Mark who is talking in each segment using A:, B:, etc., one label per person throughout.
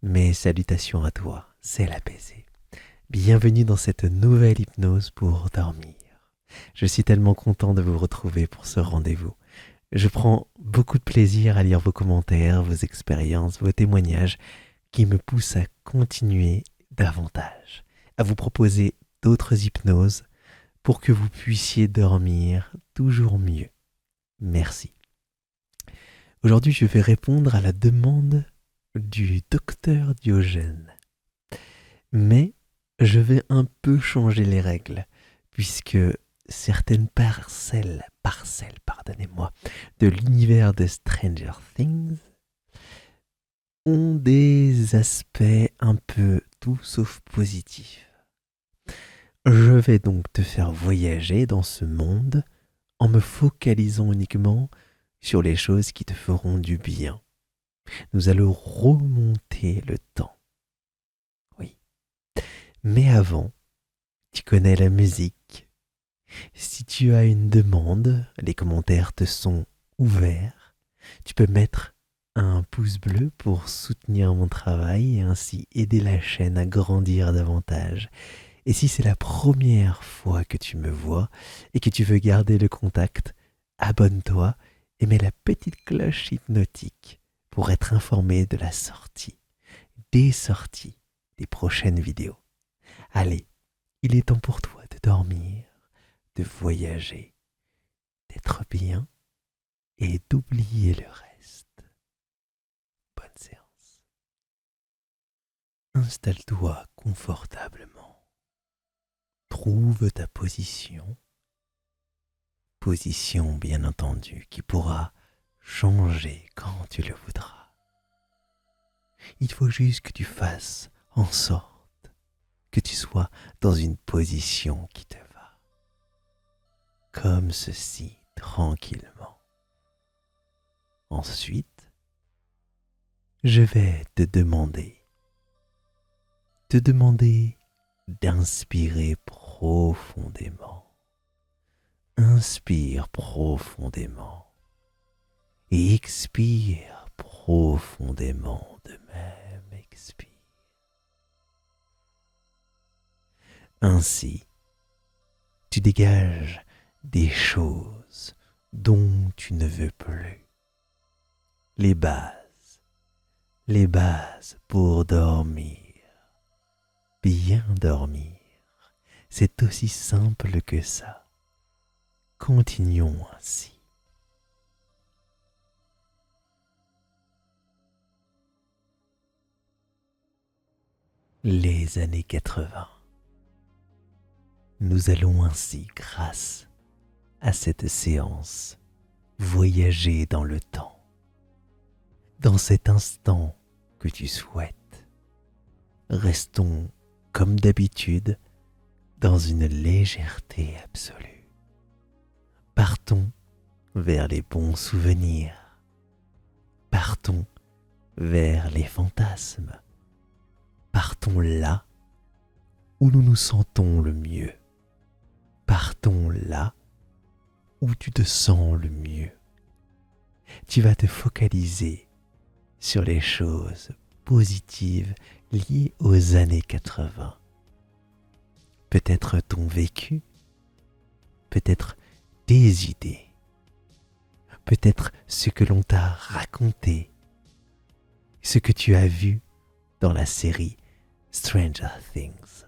A: Mes salutations à toi, c'est l'apaisé. Bienvenue dans cette nouvelle hypnose pour dormir. Je suis tellement content de vous retrouver pour ce rendez-vous. Je prends beaucoup de plaisir à lire vos commentaires, vos expériences, vos témoignages qui me poussent à continuer davantage, à vous proposer d'autres hypnoses pour que vous puissiez dormir toujours mieux. Merci. Aujourd'hui, je vais répondre à la demande du docteur Diogène. Mais je vais un peu changer les règles, puisque certaines pardonnez-moi, de l'univers de Stranger Things ont des aspects un peu tout sauf positifs. Je vais donc te faire voyager dans ce monde en me focalisant uniquement sur les choses qui te feront du bien. Nous allons remonter le temps. Oui. Mais avant, tu connais la musique. Si tu as une demande, les commentaires te sont ouverts. Tu peux mettre un pouce bleu pour soutenir mon travail et ainsi aider la chaîne à grandir davantage. Et si c'est la première fois que tu me vois et que tu veux garder le contact, abonne-toi et mets la petite cloche hypnotique pour être informé de la sortie, des sorties des prochaines vidéos. Allez, il est temps pour toi de dormir, de voyager, d'être bien et d'oublier le reste. Bonne séance. Installe-toi confortablement. Trouve ta position. Position bien entendu qui pourra changer quand tu le voudras. Il faut juste que tu fasses en sorte que tu sois dans une position qui te va. Comme ceci, tranquillement. Ensuite, je vais te demander d'inspirer profondément. Inspire profondément et expire profondément de même. Expire. Ainsi, tu dégages des choses dont tu ne veux plus. Les bases pour dormir, bien dormir. C'est aussi simple que ça. Continuons ainsi. Les années 80. Nous allons ainsi, grâce à cette séance, voyager dans le temps. Dans cet instant que tu souhaites, restons comme d'habitude dans une légèreté absolue. Partons vers les bons souvenirs. Partons vers les fantasmes. Partons là où nous nous sentons le mieux. Partons là où tu te sens le mieux. Tu vas te focaliser sur les choses positives liées aux années 80. Peut-être ton vécu, peut-être tes idées, peut-être ce que l'on t'a raconté, ce que tu as vu dans la série Stranger Things.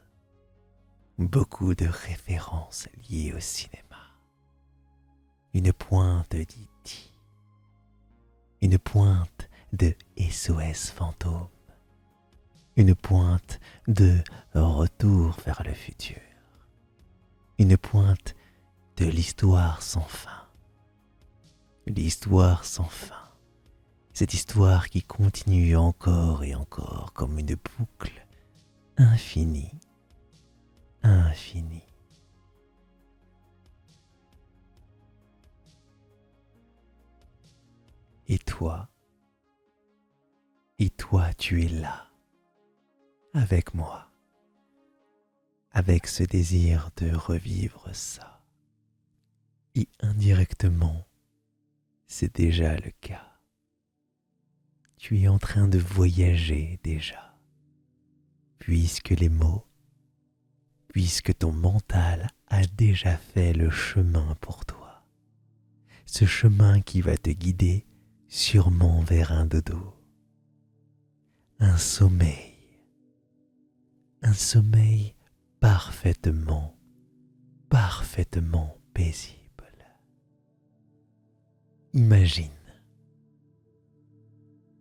A: Beaucoup de références liées au cinéma. Une pointe d'E.T., une pointe de SOS Fantôme, une pointe de Retour vers le futur, une pointe de l'histoire sans fin. L'histoire sans fin, cette histoire qui continue encore et encore comme une boucle infinie, infinie. Et toi tu es là, avec moi, avec ce désir de revivre ça. Et indirectement, c'est déjà le cas. tu es en train de voyager déjà, puisque puisque ton mental a déjà fait le chemin pour toi, ce chemin qui va te guider sûrement vers un dodo, un sommeil, un sommeil parfaitement, parfaitement paisible.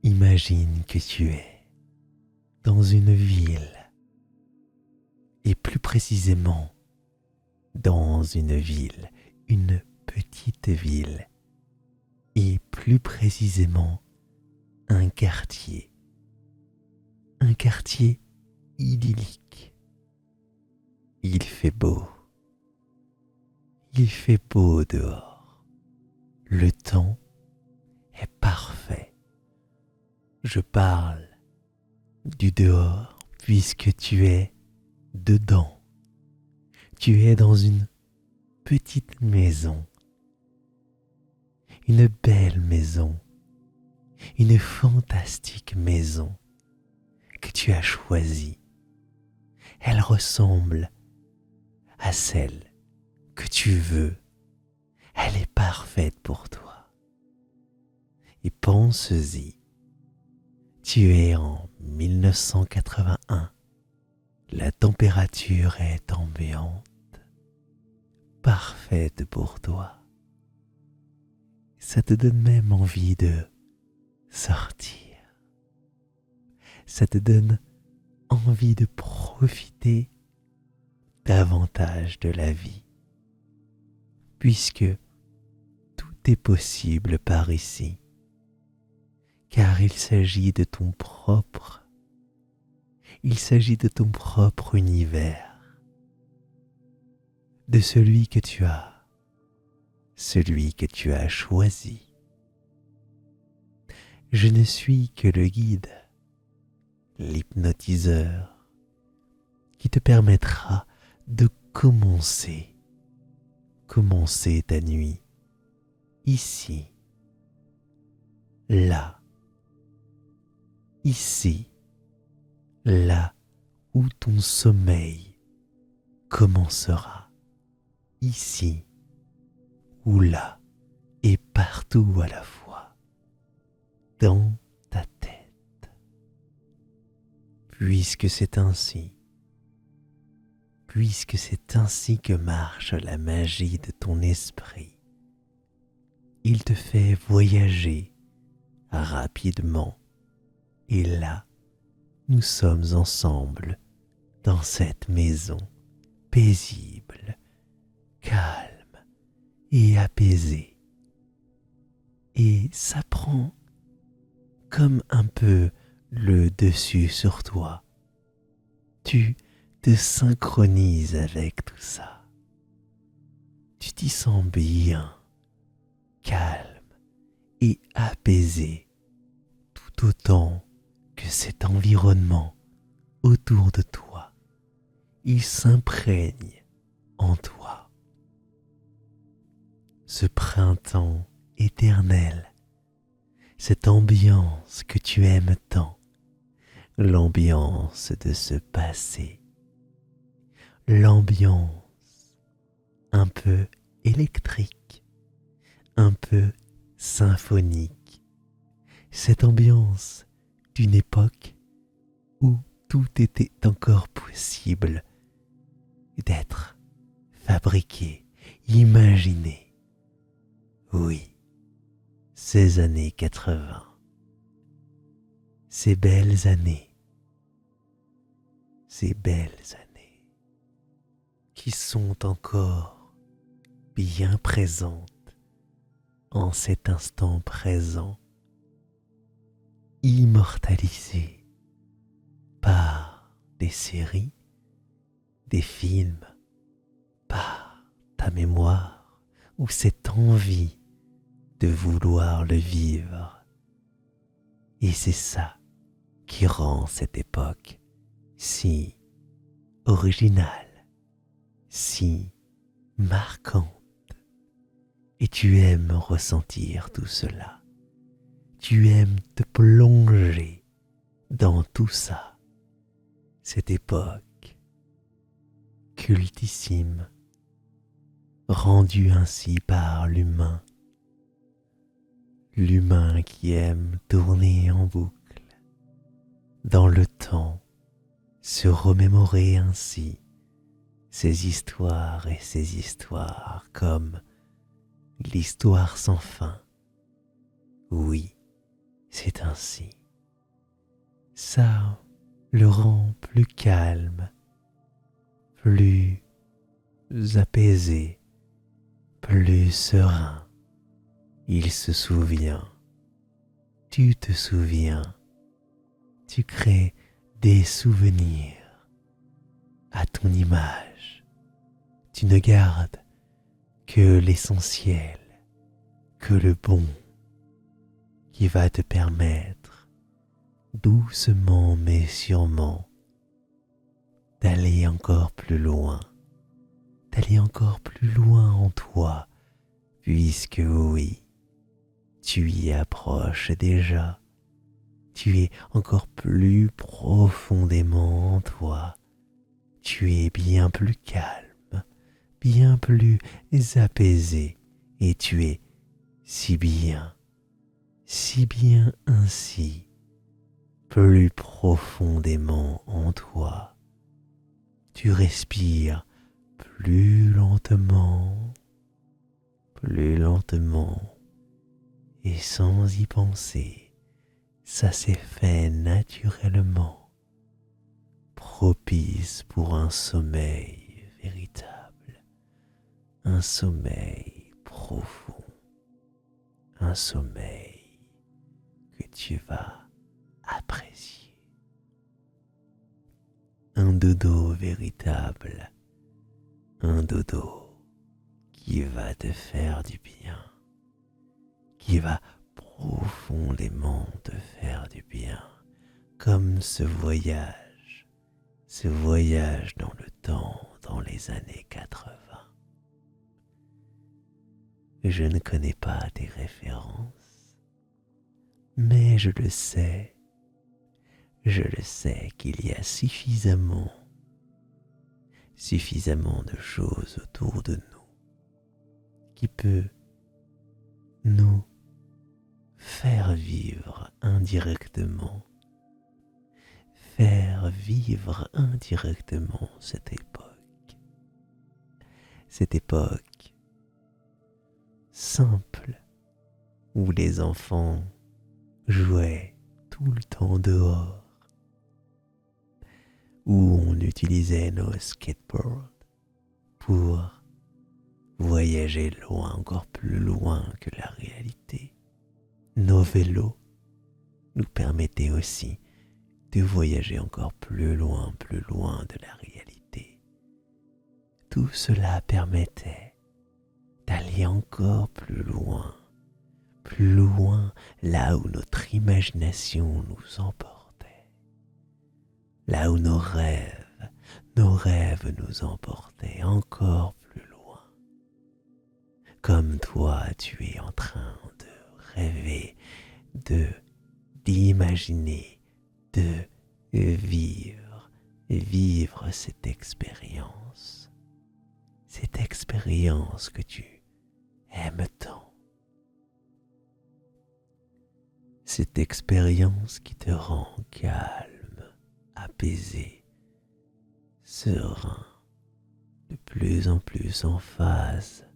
A: Imagine que tu es dans une ville, et plus précisément dans une petite ville, et plus précisément un quartier idyllique. Il fait beau dehors, le temps est parfait. Je parle du dehors puisque tu es dedans. Tu es dans une petite maison, une belle maison, une fantastique maison que tu as choisie. Elle ressemble à celle que tu veux. Elle est parfaite pour toi. Et pense-y, tu es en 1981. La température est ambiante, parfaite pour toi. Ça te donne même envie de sortir. Ça te donne envie de profiter davantage de la vie, puisque tout est possible par ici, car il s'agit de ton propre univers, de celui que tu as choisi. Je ne suis que le guide, l'hypnotiseur, qui te permettra de commencer ta nuit, ici, là, là où ton sommeil commencera, ici ou là, et partout à la fois, dans ta tête. Puisque c'est ainsi que marche la magie de ton esprit, il te fait voyager rapidement. Et là, nous sommes ensemble dans cette maison paisible, calme et apaisée. Et ça prend comme un peu le dessus sur toi. Tu te synchronises avec tout ça. Tu t'y sens bien, calme et apaisé, tout autant que cet environnement autour de toi. Il s'imprègne en toi. Ce printemps éternel, cette ambiance que tu aimes tant, l'ambiance de ce passé, l'ambiance un peu électrique, un peu symphonique, cette ambiance d'une époque où tout était encore possible d'être fabriqué, imaginé. Oui, ces années 80, ces belles années qui sont encore bien présentes en cet instant présent, immortalisées par des séries, des films, par ta mémoire ou cette envie de vouloir le vivre. Et c'est ça qui rend cette époque si originale, si marquante. Et tu aimes ressentir tout cela. Tu aimes te plonger dans tout ça, cette époque cultissime, rendue ainsi par l'humain, l'humain qui aime tourner en boucle dans le temps, se remémorer ainsi ces histoires et ces histoires comme l'histoire sans fin. Oui, c'est ainsi. Ça le rend plus calme, plus apaisé, plus serein. Il se souvient, tu te souviens, tu crées des souvenirs à ton image. Tu ne gardes que l'essentiel, que le bon, qui va te permettre, doucement mais sûrement, d'aller encore plus loin, d'aller encore plus loin en toi, puisque oui, tu y approches déjà, tu es encore plus profondément en toi, tu es bien plus calme, bien plus apaisé, et tu es si bien ainsi, plus profondément en toi. Tu respires plus lentement, et sans y penser. Ça s'est fait naturellement, propice pour un sommeil véritable, un sommeil profond, un sommeil que tu vas apprécier. Un dodo véritable, un dodo qui va te faire du bien, qui va profondément te faire du bien, comme ce voyage dans le temps, dans les années 80. Je ne connais pas tes références, mais je le sais qu'il y a suffisamment de choses autour de nous qui peut nous faire vivre indirectement cette époque simple où les enfants jouaient tout le temps dehors, où on utilisait nos skateboards pour voyager loin, encore plus loin que la réalité. Nos vélos nous permettaient aussi de voyager encore plus loin de la réalité. Tout cela permettait d'aller encore plus loin, là où notre imagination nous emportait, là où nos rêves nous emportaient encore plus loin. Comme toi, tu es en train de rêver, d'imaginer, de vivre cette expérience que tu aimes tant, cette expérience qui te rend calme, apaisé, serein, de plus en plus en phase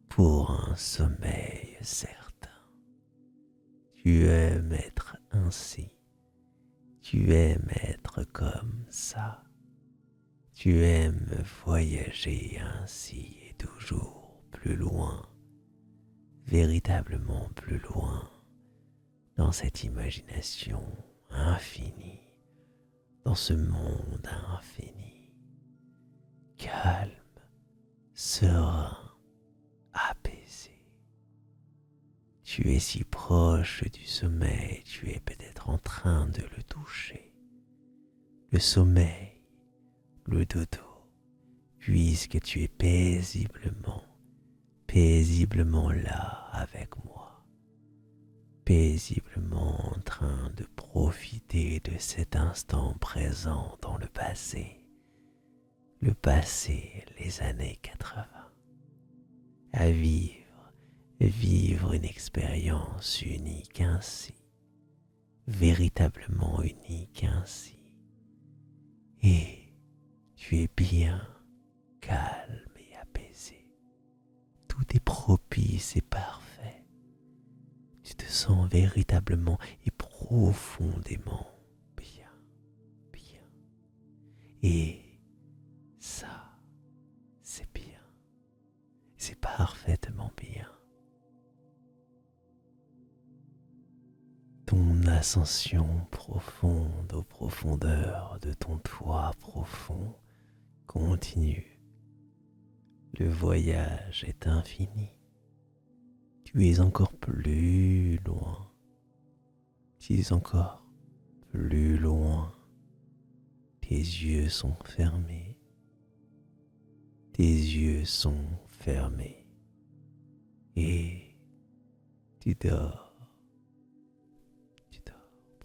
A: pour un sommeil certain. Tu aimes être ainsi, tu aimes être comme ça, tu aimes voyager ainsi et toujours plus loin, véritablement plus loin, dans cette imagination infinie, dans ce monde infini, calme, serein, apaisé. Tu es si proche du sommeil, tu es peut-être en train de le toucher. Le sommeil, le dodo, puisque tu es paisiblement là avec moi, paisiblement en train de profiter de cet instant présent dans le passé, les années 80, à vivre une expérience unique ainsi, véritablement unique ainsi, et tu es bien calme et apaisé, tout est propice et parfait, tu te sens véritablement et profondément bien, bien, et ça, c'est bien, c'est parfaitement bien. Ton ascension profonde aux profondeurs de ton toit profond continue. Le voyage est infini. Tu es encore plus loin. Tu es encore plus loin. Tes yeux sont fermés. Tes yeux sont fermés. Et tu dors.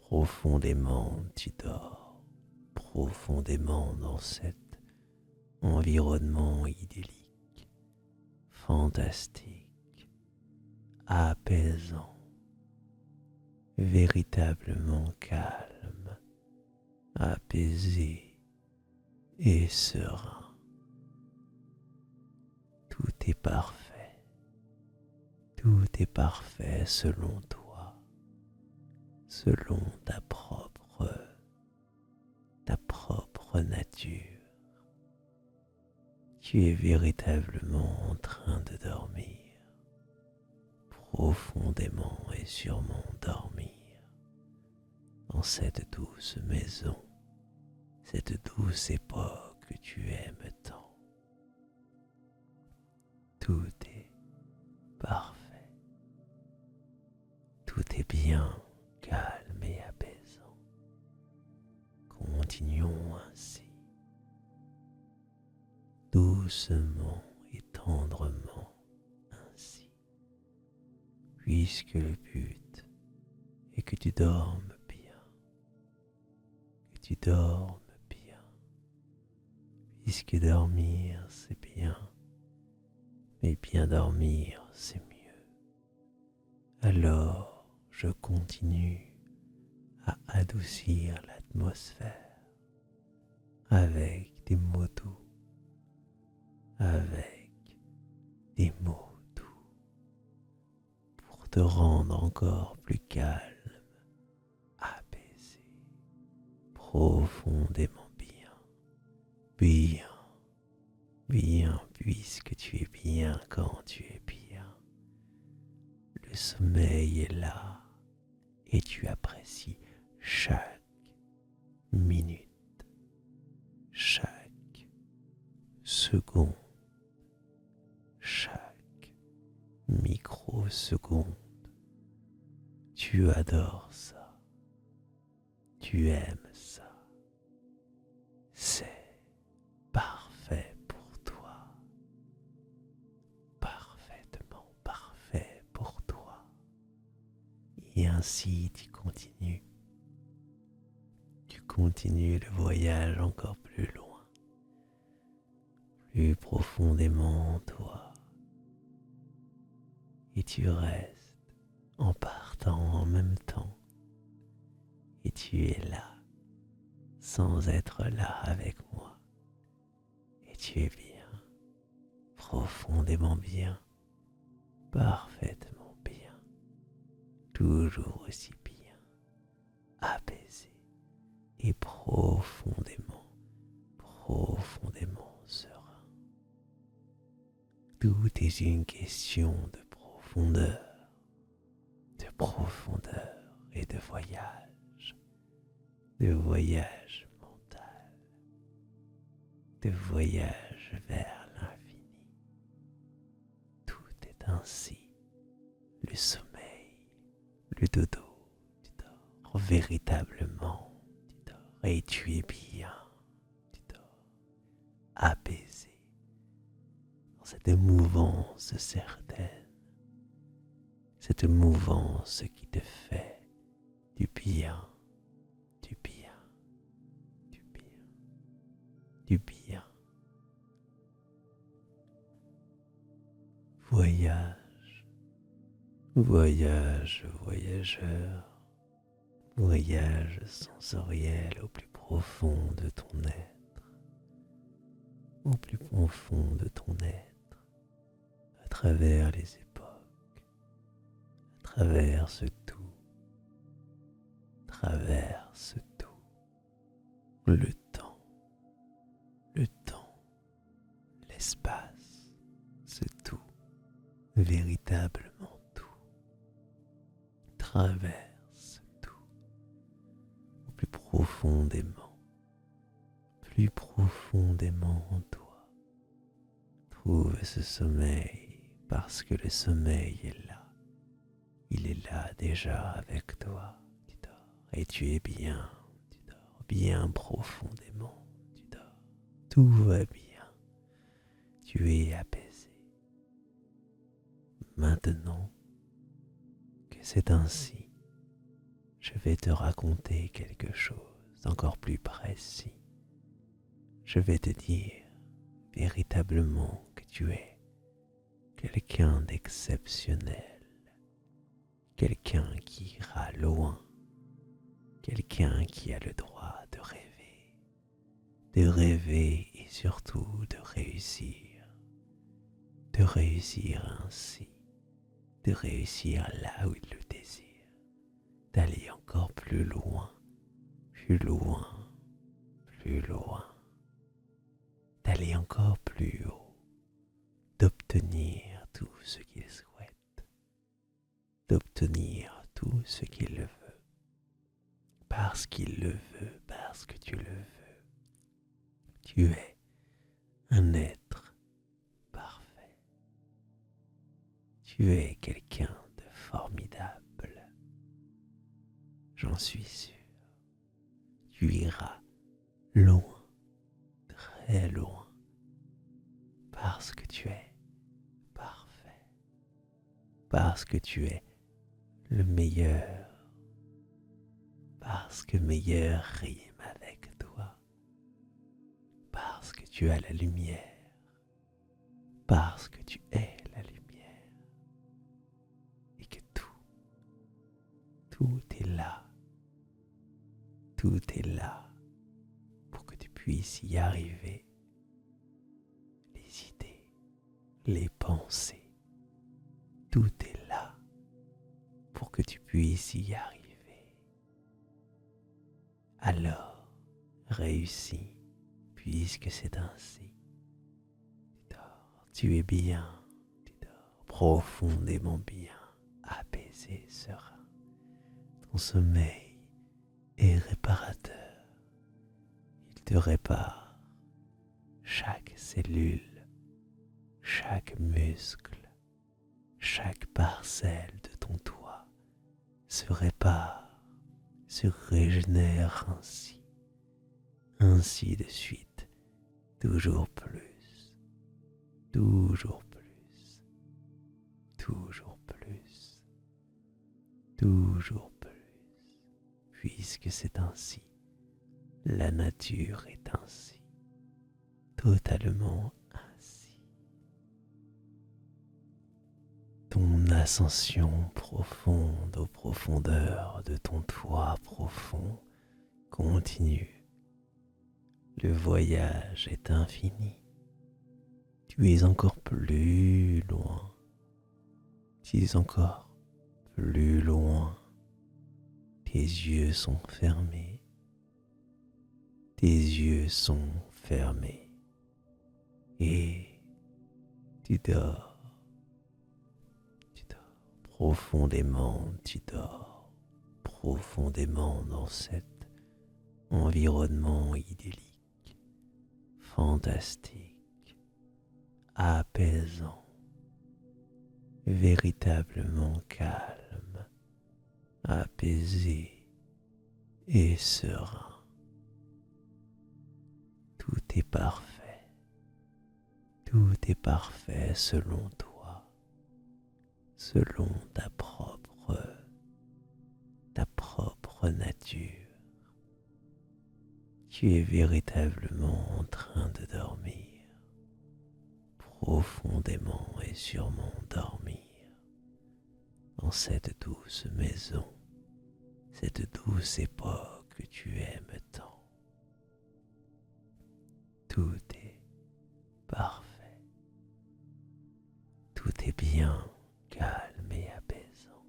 A: Profondément, tu dors profondément dans cet environnement idyllique, fantastique, apaisant, véritablement calme, apaisé et serein. Tout est parfait, tout est parfait selon toi, selon ta propre nature. Tu es véritablement en train de dormir, profondément et sûrement dormir dans cette douce maison, cette douce époque que tu aimes tant. Tout est parfait, tout est bien calme et apaisant. Continuons ainsi, doucement et tendrement ainsi, puisque le but est que tu dormes bien, que tu dormes bien, puisque dormir c'est bien, mais bien dormir c'est mieux. Alors je continue à adoucir l'atmosphère avec des mots doux, avec des mots doux, pour te rendre encore plus calme, apaisé, profondément bien, bien, bien, puisque tu es bien quand tu es bien. Le sommeil est là et tu apprécies chaque minute, chaque seconde, chaque microseconde. Tu adores ça, tu aimes ça, c'est parfait pour toi, parfaitement parfait pour toi. Et ainsi tu continues le voyage encore plus loin, plus profondément en toi, et tu restes en partant en même temps, et tu es là sans être là avec moi, et tu es bien, profondément bien, parfaitement bien, toujours aussi bien, apaisé et profondément serein. Tout est une question de profondeur et de voyage mental, de voyage vers l'infini. Tout est ainsi. Le sommeil, le dodo, tu dors véritablement, tu dors et tu es bien, tu dors apaisé dans cette mouvance certaine, cette mouvance qui te fait du bien, du bien, du bien, du bien. Voyage, voyage, voyageur, voyage sensoriel au plus profond de ton être, au plus profond de ton être, à travers les époques, à travers ce tout, traverse tout, le temps, le temps, l'espace, ce tout, véritablement tout, traverse tout, au plus profondément en toi. Trouve ce sommeil parce que le sommeil est là. Il est là déjà avec toi. Tu dors et tu es bien. Tu dors bien profondément. Tu dors. Tout va bien. Tu es apaisé. Maintenant que c'est ainsi, je vais te raconter quelque chose d'encore plus précis. Je vais te dire véritablement que tu es quelqu'un d'exceptionnel, quelqu'un qui ira loin, quelqu'un qui a le droit de rêver et surtout de réussir ainsi, de réussir là où il le désire, d'aller encore plus loin, plus loin, plus loin, d'aller encore plus haut, d'obtenir tout ce qu'il souhaite, d'obtenir tout ce qu'il veut, parce qu'il le veut, parce que tu le veux. Tu es un être parfait. Tu es quelqu'un de formidable. J'en suis sûr. Tu iras loin, très loin, parce que tu es parfait, parce que tu es le meilleur, parce que meilleur rime avec toi, parce que tu as la lumière, parce que tu es la lumière, et que tout est là, tout est là pour que tu puisses y arriver. Les idées, les pensées, tout est là pour que tu puisses y arriver. Alors, réussis, puisque c'est ainsi. Tu dors, tu es bien, tu dors profondément bien, apaisé, serein. Ton sommeil est réparateur. Il te répare chaque cellule, chaque muscle, chaque parcelle de ton toit se répare, se régénère ainsi de suite, toujours plus, toujours plus, toujours plus, toujours plus, puisque c'est ainsi, la nature est ainsi, totalement ainsi. Ton ascension profonde aux profondeurs de ton toit profond continue. Le voyage est infini. Tu es encore plus loin. Tu es encore plus loin. Tes yeux sont fermés. Tes yeux sont fermés. Et tu dors. Tu dors profondément. Tu dors profondément dans cet environnement idyllique, fantastique, apaisant, véritablement calme, apaisé et serein. Tout est parfait. Tout est parfait selon toi. selon ta propre nature. Tu es véritablement en train de dormir, profondément et sûrement dormir, dans cette douce maison, cette douce époque que tu aimes tant. Tout est parfait, tout est bien, calme et apaisant.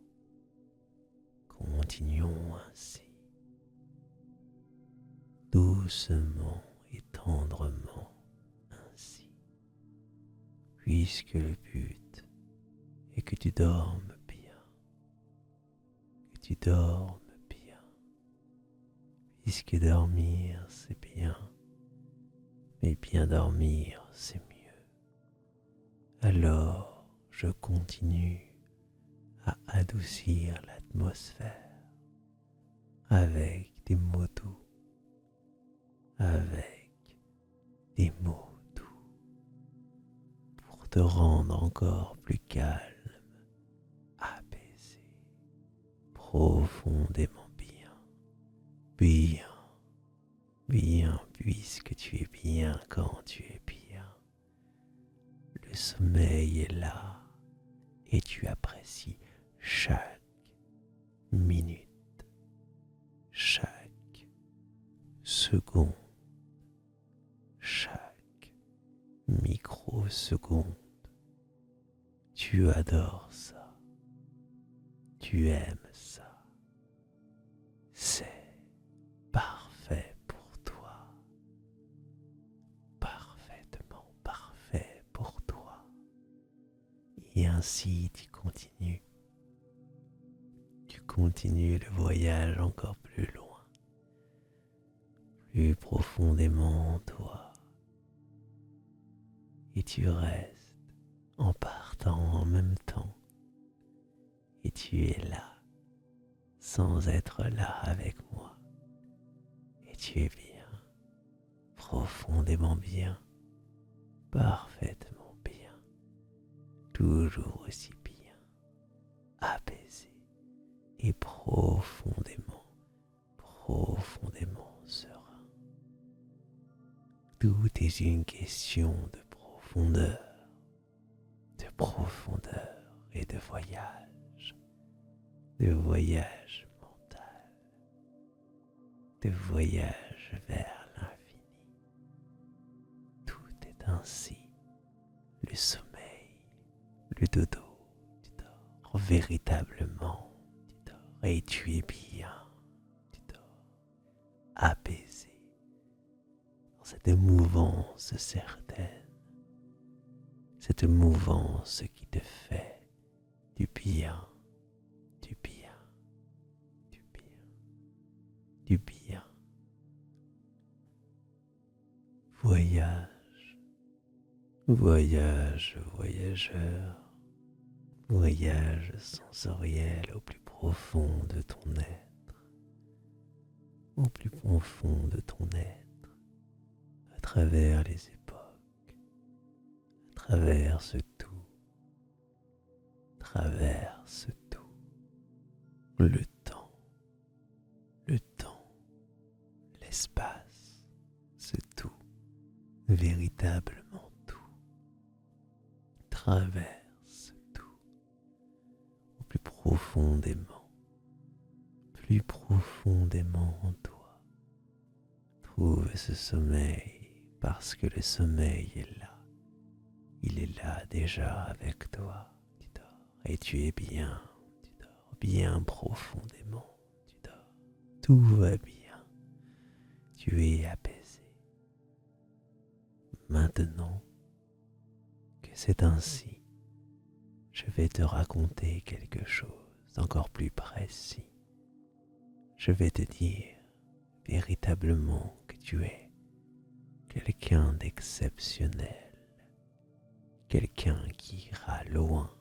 A: Continuons ainsi, doucement et tendrement ainsi, puisque le but est que tu dormes bien, que tu dormes bien, puisque dormir c'est bien, mais bien dormir c'est mieux. Alors je continue à adoucir l'atmosphère avec des mots doux, avec des mots doux, pour te rendre encore plus calme, apaisé, profondément bien, bien, bien, puisque tu es bien quand tu es bien. Le sommeil est là et tu apprécies chaque minute, chaque seconde, chaque microseconde. Tu adores ça, tu aimes ça, c'est parfait pour toi, parfaitement parfait pour toi. Et ainsi tu continues le voyage encore plus loin, plus profondément en toi, et tu restes en partant en même temps, et tu es là, sans être là avec moi, et tu es bien, profondément bien, parfaitement bien, toujours aussi bien, apaisé et profondément, profondément serein. Tout est une question de profondeur et de voyage mental, de voyage vers l'infini. Tout est ainsi. Le sommeil, le dodo, tu dors véritablement, tu dors et tu es bien, tu dors apaisé dans cette mouvance certaine, cette mouvance qui te fait du bien, du bien, du bien, du bien. Voyage, voyage, voyageur, voyage sensoriel au plus profond de ton être, au plus profond de ton être, à travers les époques, à travers ce tout, traverse tout, le temps, l'espace, ce tout, véritablement tout, traverse tout, au plus profondément en toi. Trouve ce sommeil parce que le sommeil est là. Il est là déjà avec toi. Tu dors et tu es bien. Tu dors bien profondément. Tu dors. Tout va bien. Tu es apaisé. Maintenant que c'est ainsi, je vais te raconter quelque chose d'encore plus précis. Je vais te dire véritablement que tu es quelqu'un d'exceptionnel, quelqu'un qui ira loin,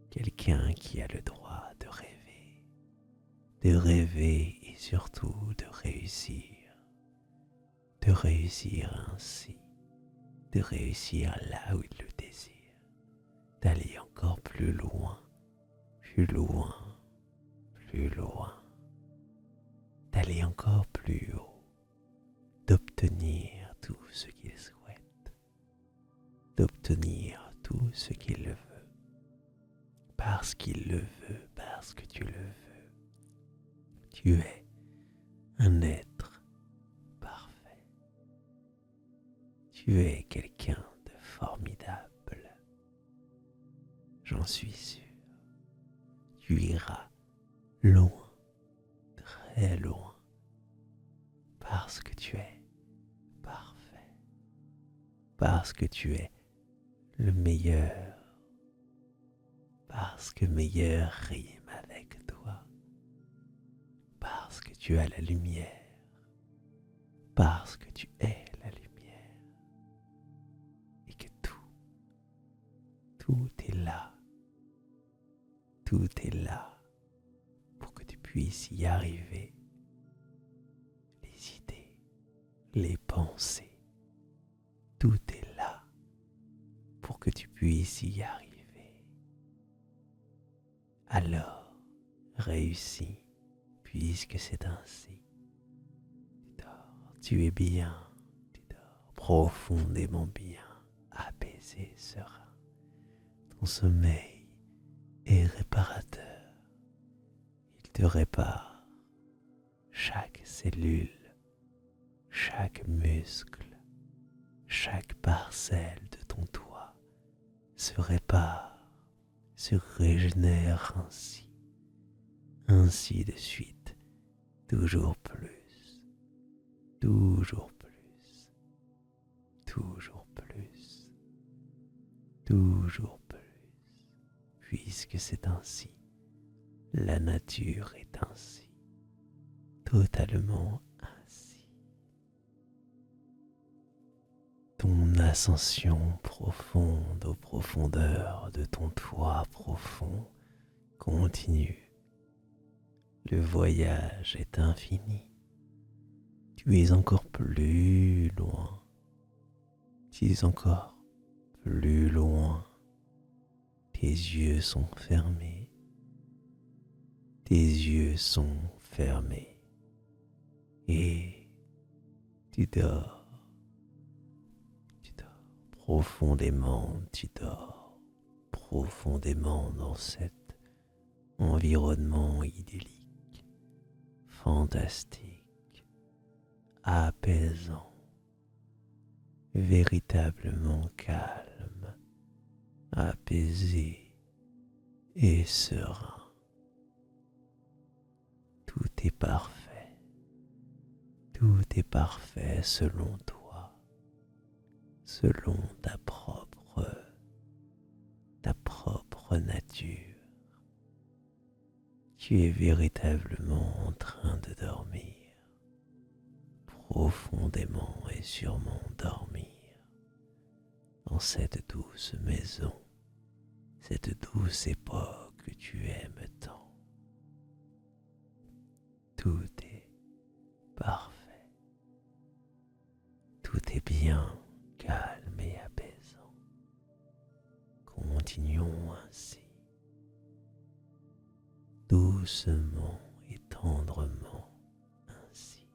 A: quelqu'un qui a le droit de rêver et surtout de réussir ainsi, de réussir là où il le désire, d'aller encore plus loin, plus loin, plus loin, d'aller encore plus haut, d'obtenir tout ce qu'il souhaite, d'obtenir tout ce qu'il veut, parce qu'il le veut, parce que tu le veux. Tu es un être parfait. Tu es quelqu'un de formidable. J'en suis sûr. Tu iras loin, très loin, parce que tu es parfait, parce que tu es le meilleur, parce que meilleur rime avec toi, parce que tu as la lumière, parce que tu es la lumière, et que tout est là, tout est là pour que tu puisses y arriver. Les idées, les pensées, tout est là pour que tu puisses y arriver. Alors, réussis, puisque c'est ainsi. Tu dors, tu es bien, tu dors profondément bien, apaisé, serein. Ton sommeil est réparateur. Il te répare chaque cellule, chaque muscle, chaque parcelle de ton toit se répare, se régénère ainsi de suite, toujours plus, toujours plus, toujours plus, toujours plus, puisque c'est ainsi, la nature est ainsi, totalement ainsi. Ton ascension profonde aux profondeurs de ton toit profond continue. Le voyage est infini. Tu es encore plus loin. Tu es encore plus loin. Tes yeux sont fermés. Tes yeux sont fermés. Et tu dors. Tu dors profondément. Tu dors profondément dans cet environnement idyllique, fantastique, apaisant, véritablement calme, apaisé et serein. Tout est parfait. Tout est parfait selon toi, selon ta propre nature. Tu es véritablement en train de dormir, profondément et sûrement dormir, dans cette douce maison, cette douce époque que tu aimes tant. Tout est parfait, tout est bien, calme et apaisant. Continuons ainsi, doucement et tendrement ainsi,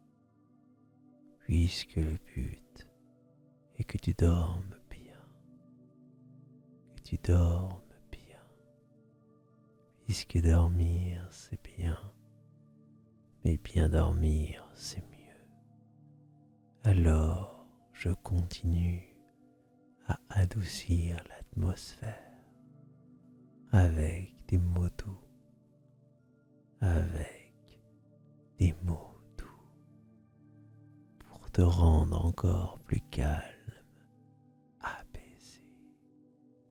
A: puisque le but est que tu dormes bien, que tu dormes bien, puisque dormir c'est bien, mais bien dormir c'est mieux. Alors je continue à adoucir l'atmosphère avec des mots doux, avec des mots doux, pour te rendre encore plus calme, apaisé,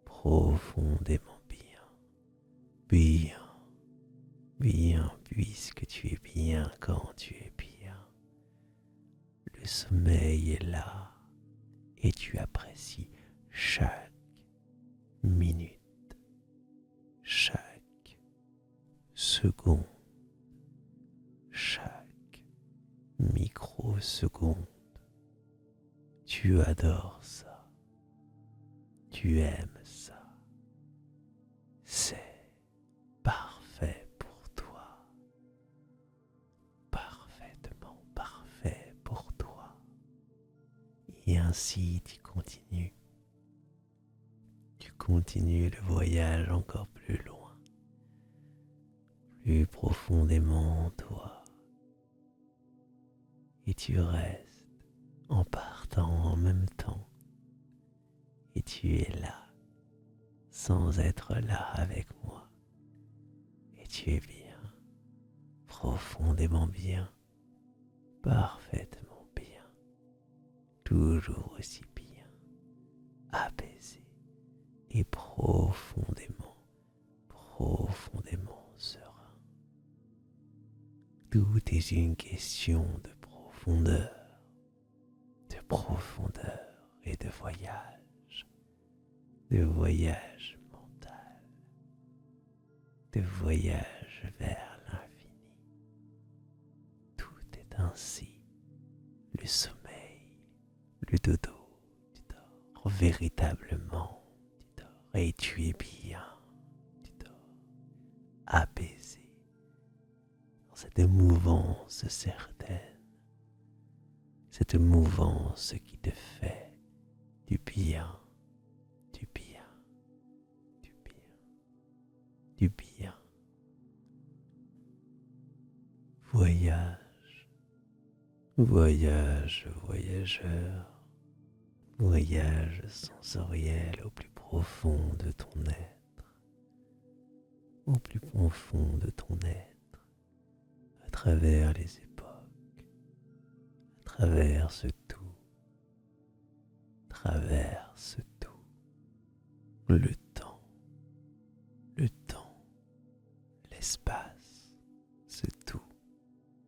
A: profondément bien, bien, bien, puisque tu es bien quand tu es bien. Le sommeil est là et tu apprécies chaque minute, chaque seconde, chaque microseconde. Tu adores ça, tu aimes ça, Et ainsi tu continues. Tu continues le voyage encore plus loin, plus profondément en toi. Et tu restes en partant en même temps. Et tu es là, sans être là avec moi. Et tu es bien, profondément bien, parfaitement bien, toujours aussi bien, apaisé et profondément serein. Tout est une question de profondeur et de voyage mental, de voyage vers l'infini. Tout est ainsi. Le sommeil, le dodo, tu dors véritablement, tu dors et tu es bien, tu dors apaisé dans cette mouvance certaine, cette mouvance qui te fait du bien, du bien, du bien, du bien. Voyage, voyage, voyageur, voyage sensoriel au plus profond de ton être, au plus profond de ton être, à travers les époques, à travers ce tout, traverse tout, le temps, le temps, l'espace, ce tout,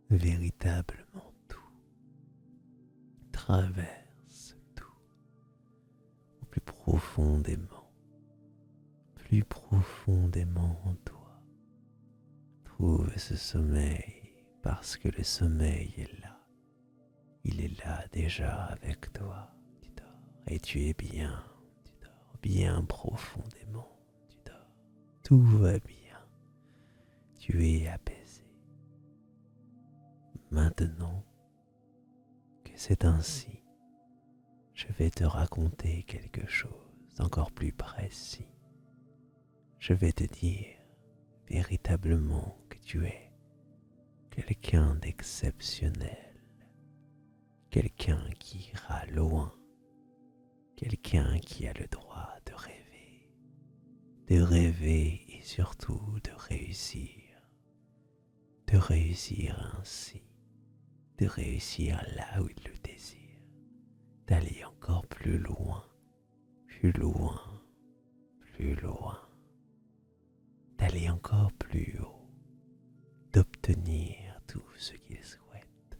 A: véritablement tout, traverse tout, au plus profondément en toi. Trouve ce sommeil parce que le sommeil est là. Il est là déjà avec toi. Tu dors et tu es bien. Tu dors bien profondément. Tu dors. Tout va bien. Tu es apaisé. Maintenant que c'est ainsi, je vais te raconter quelque chose d'encore plus précis. Je vais te dire véritablement que tu es quelqu'un d'exceptionnel, quelqu'un qui ira loin, quelqu'un qui a le droit de rêver et surtout de réussir ainsi, de réussir là où il le désire, d'aller encore plus loin, plus loin, plus loin, d'aller encore plus haut, d'obtenir tout ce qu'il souhaite,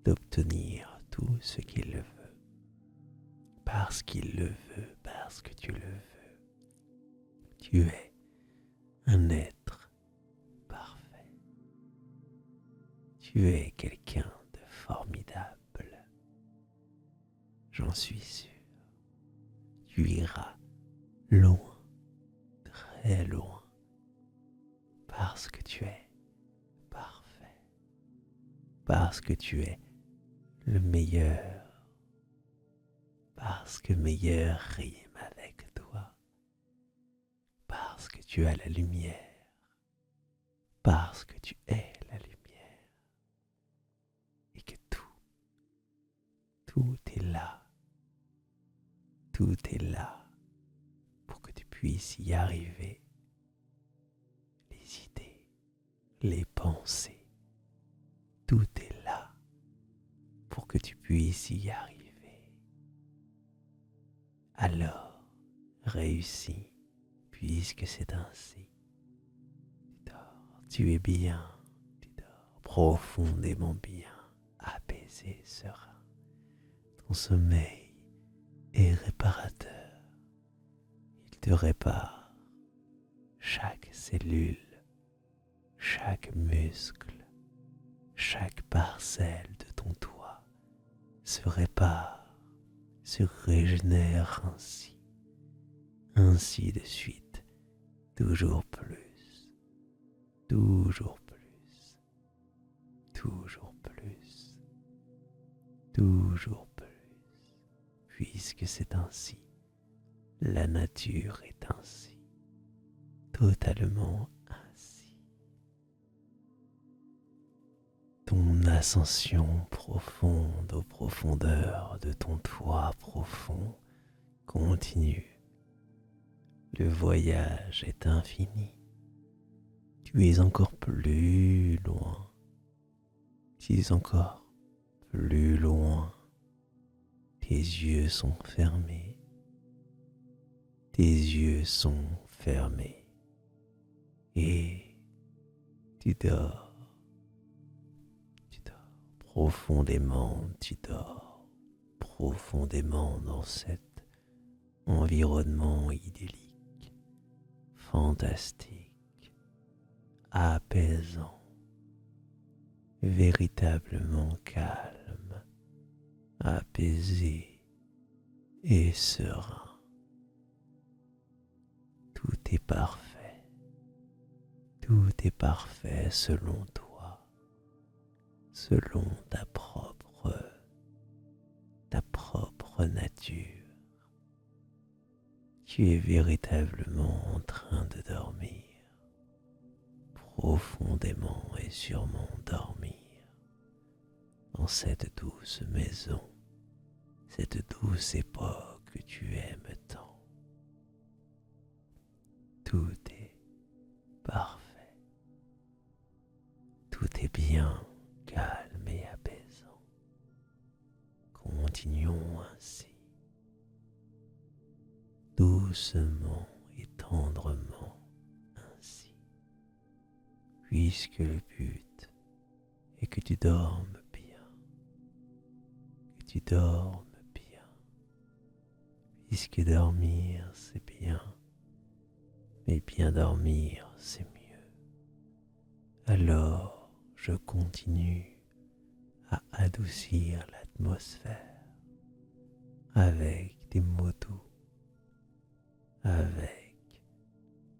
A: d'obtenir tout ce qu'il veut, parce qu'il le veut, parce que tu le veux. Tu es un être parfait. Tu es quelqu'un de formidable. J'en suis sûr. Tu iras loin, très loin, parce que tu es parfait, parce que tu es le meilleur, parce que meilleur rime avec toi, parce que tu as la lumière, parce que tu es la lumière, et que tout est là, tout est là pour que tu puisses y arriver. Les idées, les pensées, tout est là pour que tu puisses y arriver. Alors, réussis, puisque c'est ainsi. Tu dors, tu es bien, tu dors profondément bien, apaisé, serein. Ton sommeil est réparateur. Il te répare chaque cellule, chaque muscle, chaque parcelle de ton toit se répare, se régénère ainsi de suite, toujours plus, toujours plus, toujours plus, toujours plus, puisque c'est ainsi. La nature est ainsi, totalement ainsi. Ton ascension profonde aux profondeurs de ton toit profond continue. Le voyage est infini. Tu es encore plus loin. Tu es encore plus loin. Tes yeux sont fermés. Tes yeux sont fermés. Et tu dors. Tu dors profondément. Tu dors profondément dans cet environnement idyllique, fantastique, apaisant, véritablement calme, apaisé et serein. Tout est parfait. Tout est parfait selon toi, selon ta propre nature. Tu es véritablement en train de dormir, profondément et sûrement dormir dans cette douce maison, cette douce époque que tu aimes tant. Tout est parfait, tout est bien, calme et apaisant. Continuons ainsi, doucement et tendrement ainsi, puisque le but est que tu dormes bien, que tu dormes bien, puisque dormir c'est bien, mais bien dormir c'est mieux. Alors je continue à adoucir l'atmosphère avec des mots doux, avec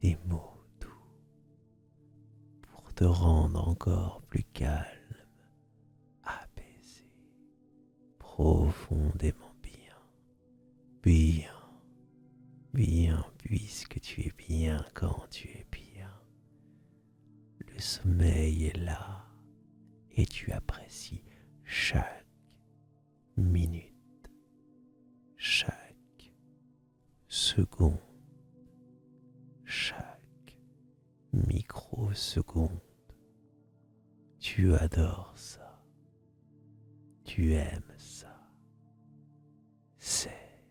A: des mots doux, pour te rendre encore plus calme, apaisé, profondément bien, bien, bien, puisque tu es bien quand tu es bien. Le sommeil est là et tu apprécies chaque minute, chaque seconde, chaque microseconde. Tu adores ça, tu aimes ça, c'est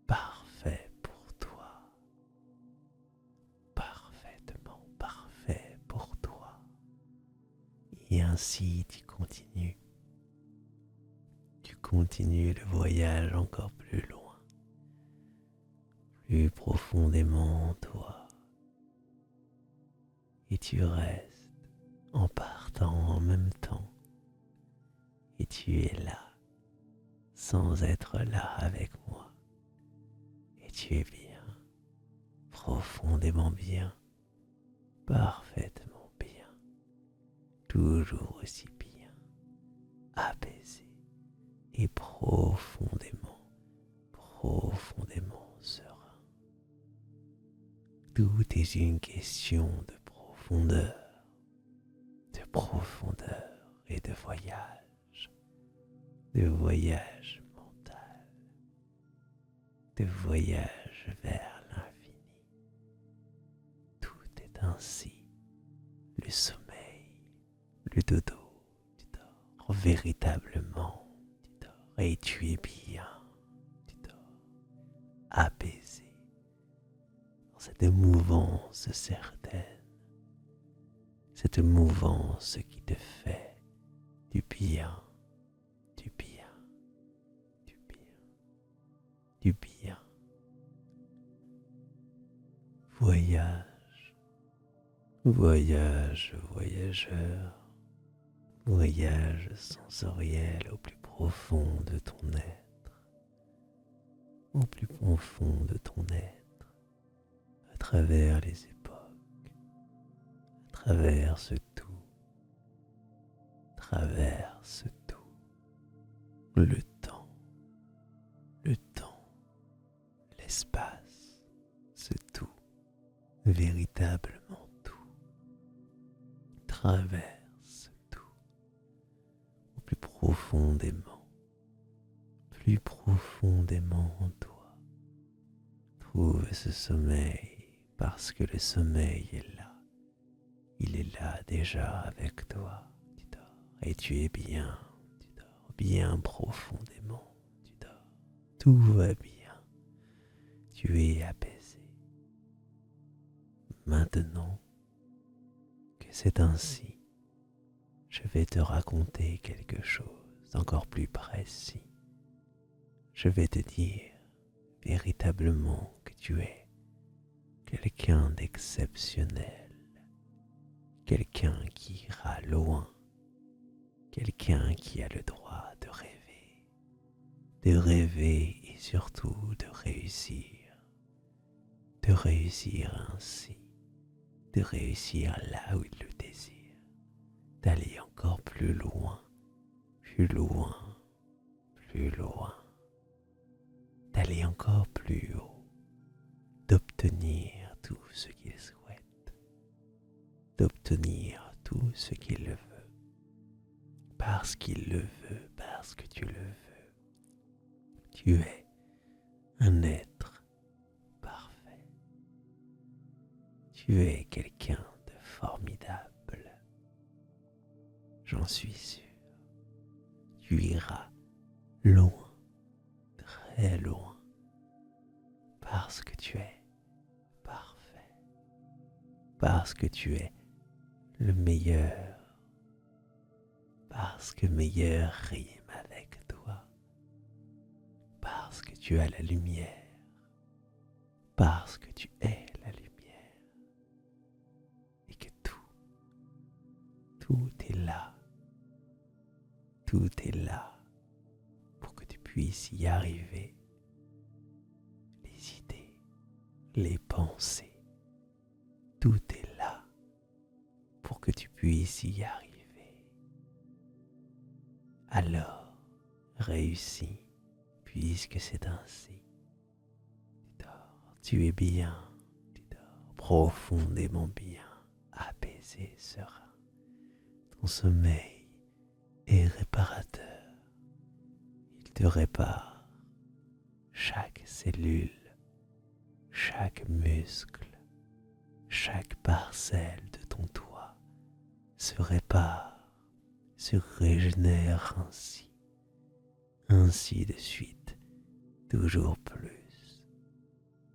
A: parfait pour toi, parfaitement parfait pour toi. Et ainsi tu continues le voyage encore plus loin, plus profondément en toi, et tu restes en partant en même temps, et tu es là, sans être là avec moi, et tu es bien, profondément bien, parfaitement bien, toujours aussi bien, apaisé et profondément, profondément serein. Tout est une question de profondeur et de voyage mental, de voyage vers l'infini. Tout est ainsi, le sommeil, le dodo, tu dors véritablement, tu dors et tu es bien, tu dors apaisé dans cette mouvance certaine, cette mouvance qui te fait du bien, du bien, du bien, du bien. Voyage, voyage, voyageur, voyage sensoriel au plus profond de ton être, au plus profond de ton être, à travers les époques, à travers ce tout, traverse tout, le temps l'espace, ce tout, véritablement tout, traverse tout, au plus profondément en toi. Trouve ce sommeil parce que le sommeil est là. Il est là déjà avec toi. Tu dors et tu es bien. Tu dors bien profondément. Tu dors. Tout va bien. Tu es apaisé. Maintenant que c'est ainsi, je vais te raconter quelque chose d'encore plus précis. Je vais te dire véritablement que tu es quelqu'un d'exceptionnel, quelqu'un qui ira loin, quelqu'un qui a le droit de rêver et surtout de réussir ainsi, de réussir là où il le désire, d'aller encore plus loin, plus loin, plus loin, d'aller encore plus haut, d'obtenir tout ce qu'il souhaite, d'obtenir tout ce qu'il veut, parce qu'il le veut, parce que tu le veux. Tu es un être parfait. Tu es quelqu'un de formidable. J'en suis sûr. Tu iras loin, très loin, parce que tu es parfait, parce que tu es le meilleur, parce que meilleur rime avec toi, parce que tu as la lumière, parce que tu es la lumière, et que tout est là, tout est là pour que tu puisses y arriver. Les idées, les pensées, tout est là pour que tu puisses y arriver. Alors, réussis, puisque c'est ainsi. Tu dors, tu es bien, tu dors profondément bien, apaisé, serein. Ton sommeil est réparateur. Il te répare chaque cellule, chaque muscle, chaque parcelle de ton toit se répare, se régénère ainsi de suite, toujours plus,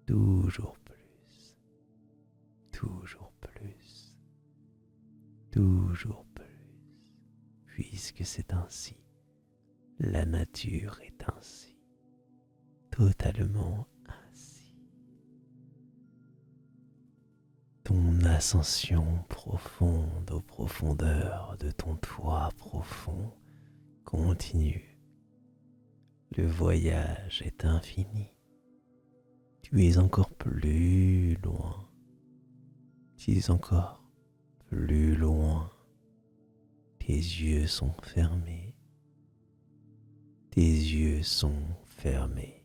A: toujours plus, toujours plus, toujours plus, puisque c'est ainsi, la nature est ainsi, totalement ainsi. Ton ascension profonde aux profondeurs de ton toit profond continue. Le voyage est infini. Tu es encore plus loin. Tu es encore plus loin. Tes yeux sont fermés. Tes yeux sont fermés.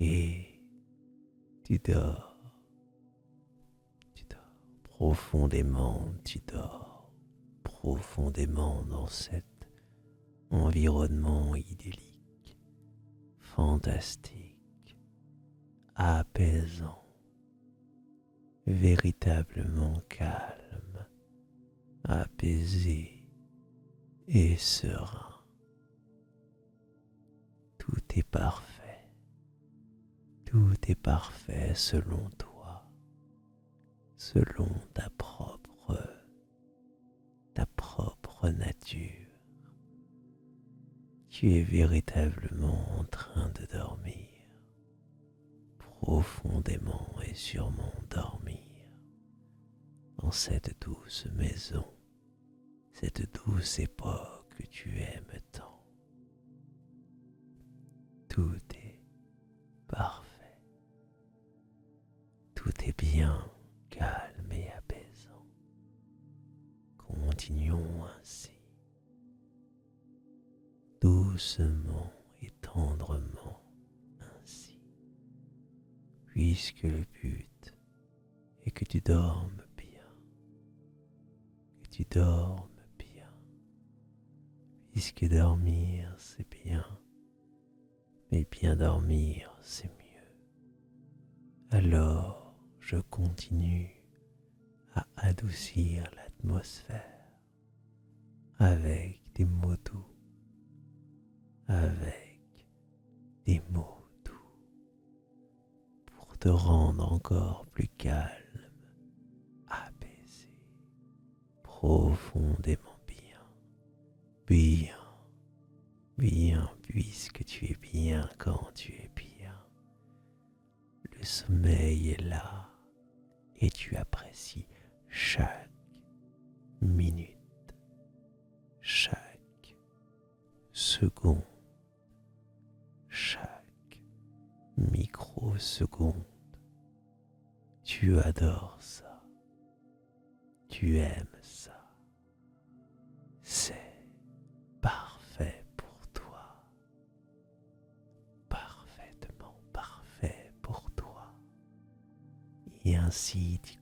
A: Et tu dors. Tu dors profondément. Tu dors profondément dans cet environnement idyllique, fantastique, apaisant, véritablement calme, apaisé et serein. Tout est parfait. Tout est parfait selon toi, selon ta propre nature. Tu es véritablement en train de dormir, profondément et sûrement dormir, dans cette douce maison, cette douce époque que tu aimes tant. Tout est parfait, tout est bien, calme et apaisant. Continuons ainsi, doucement et tendrement ainsi. puisque le but est que tu dormes bien, que tu dormes bien, puisque dormir c'est bien, mais bien dormir c'est mieux. Alors je continue à adoucir l'atmosphère avec des mots doux, avec des mots doux, pour te rendre encore plus calme, apaisé, profondément bien, bien, bien, puisque tu es bien quand tu es bien. Le sommeil est là et tu apprécies chaque minute, chaque seconde, chaque microseconde. Tu adores ça, tu aimes ça, c'est parfait pour toi, parfaitement parfait pour toi. Et ainsi tu